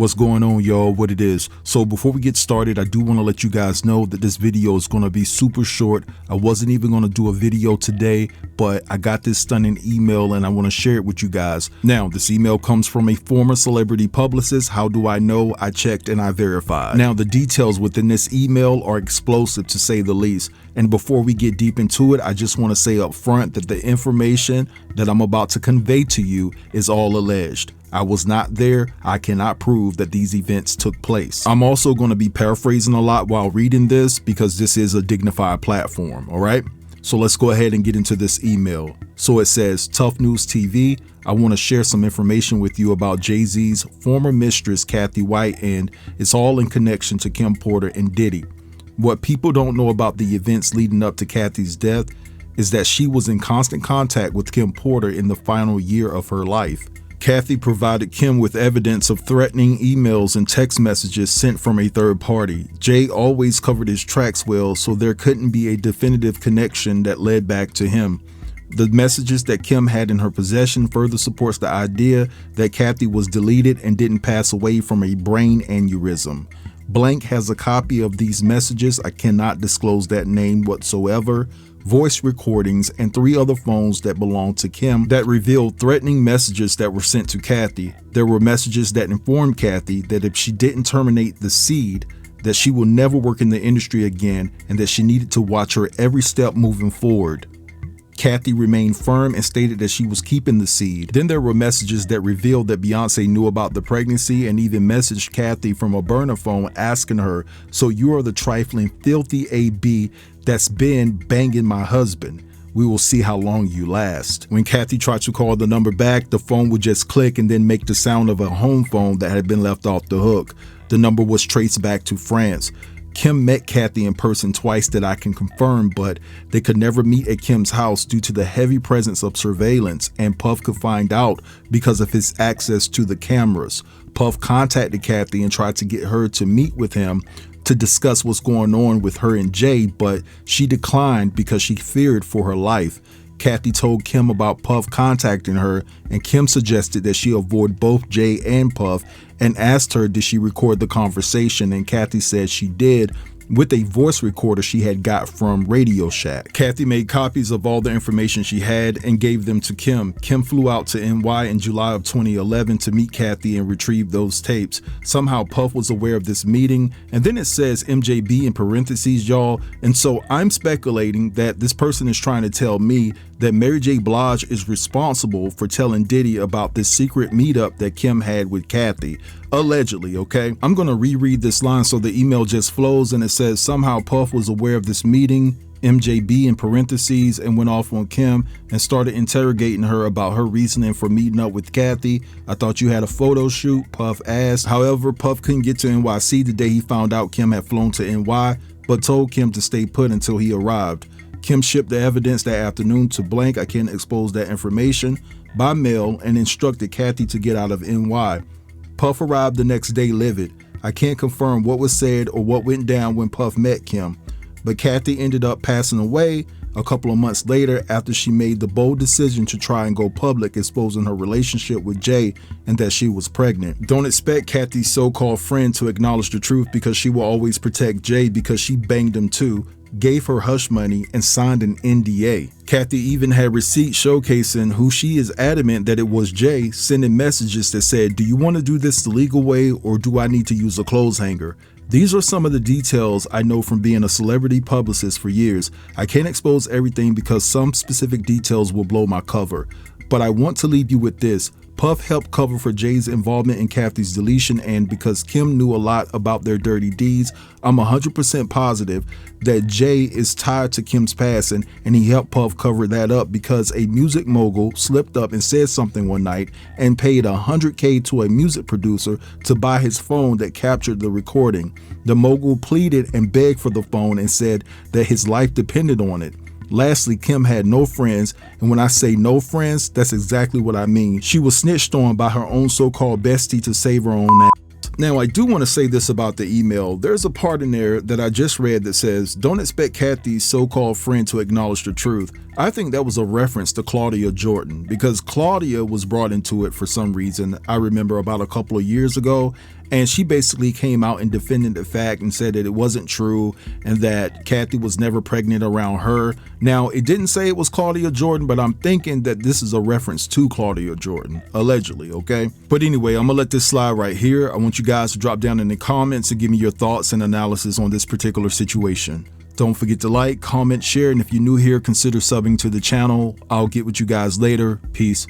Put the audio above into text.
What's going on, y'all? What it is. So before we get started, I do want to let you guys know that this video is going to be super short. I wasn't even going to do a video today, but I got this stunning email and I want to share it with you guys. Now, this email comes from a former celebrity publicist. How do I know? I checked and I verified. Now, the details within this email are explosive to say the least. And before we get deep into it, I just want to say up front that the information that I'm about to convey to you is all alleged. I was not there. I cannot prove that these events took place. I'm also going to be paraphrasing a lot while reading this because this is a dignified platform, all right? So let's go ahead and get into this email. So it says, Tough News TV, I want to share some information with you about Jay-Z's former mistress, Kathy White, and it's all in connection to Kim Porter and Diddy. What people don't know about the events leading up to Kathy's death is that she was in constant contact with Kim Porter in the final year of her life. Kathy provided Kim with evidence of threatening emails and text messages sent from a third party. Jay always covered his tracks well, so there couldn't be a definitive connection that led back to him. The messages that Kim had in her possession further supports the idea that Kathy was deleted and didn't pass away from a brain aneurysm. Blank has a copy of these messages. I cannot disclose that name whatsoever. Voice recordings and 3 other phones that belonged to Kim that revealed threatening messages that were sent to Kathy. There were messages that informed Kathy that if she didn't terminate the seed, that she will never work in the industry again and that she needed to watch her every step moving forward. Kathy remained firm and stated that she was keeping the seed. Then there were messages that revealed that Beyonce knew about the pregnancy and even messaged Kathy from a burner phone asking her, "So you are the trifling, filthy AB that's been banging my husband. We will see how long you last." When Kathy tried to call the number back, the phone would just click and then make the sound of a home phone that had been left off the hook. The number was traced back to France. Kim met Kathy in person twice that I can confirm, but they could never meet at Kim's house due to the heavy presence of surveillance, and Puff could find out because of his access to the cameras. Puff contacted Kathy and tried to get her to meet with him to discuss what's going on with her and Jay, but she declined because she feared for her life. Kathy told Kim about Puff contacting her, and Kim suggested that she avoid both Jay and Puff and asked her did she record the conversation, and Kathy said she did with a voice recorder she had got from Radio Shack. Kathy made copies of all the information she had and gave them to Kim. Kim flew out to NY in July of 2011 to meet Kathy and retrieve those tapes. Somehow Puff was aware of this meeting, and then it says MJB in parentheses, y'all, and so I'm speculating that this person is trying to tell me that Mary J. Blige is responsible for telling Diddy about this secret meetup that Kim had with Kathy. Allegedly, okay? I'm gonna reread this line so the email just flows, and it says, somehow Puff was aware of this meeting, MJB in parentheses, and went off on Kim and started interrogating her about her reasoning for meeting up with Kathy. I thought you had a photo shoot, Puff asked. However, Puff couldn't get to NYC the day he found out Kim had flown to NY, but told Kim to stay put until he arrived. Kim shipped the evidence that afternoon to Blank, I can't expose that information, by mail, and instructed Kathy to get out of NY. Puff arrived the next day livid. I can't confirm what was said or what went down when Puff met Kim, but Kathy ended up passing away a couple of months later after she made the bold decision to try and go public, exposing her relationship with Jay and that she was pregnant. Don't expect Kathy's so-called friend to acknowledge the truth because she will always protect Jay because she banged him too, gave her hush money, and signed an NDA. Kathy even had receipts showcasing who she is adamant that it was Jay, sending messages that said, "Do you want to do this the legal way or do I need to use a clothes hanger?" These are some of the details I know from being a celebrity publicist for years. I can't expose everything because some specific details will blow my cover, but I want to leave you with this. Puff helped cover for Jay's involvement in Kathy's deletion, and because Kim knew a lot about their dirty deeds, I'm 100% positive that Jay is tied to Kim's passing, and he helped Puff cover that up because a music mogul slipped up and said something one night and paid $100K to a music producer to buy his phone that captured the recording. The mogul pleaded and begged for the phone and said that his life depended on it. Lastly, Kim had no friends, and when I say no friends, that's exactly what I mean. She was snitched on by her own so-called bestie to save her own ass. Now, I do want to say this about the email. There's a part in there that I just read that says, don't expect Kathy's so-called friend to acknowledge the truth. I think that was a reference to Claudia Jordan because Claudia was brought into it for some reason. I remember about a couple of years ago, And she basically came out and defended the fact and said that it wasn't true and that Kathy was never pregnant around her. Now, it didn't say it was Claudia Jordan, but I'm thinking that this is a reference to Claudia Jordan, allegedly, okay? But anyway, I'm gonna let this slide right here. I want you guys to drop down in the comments and give me your thoughts and analysis on this particular situation. Don't forget to like, comment, share, and if you're new here, consider subbing to the channel. I'll get with you guys later. Peace.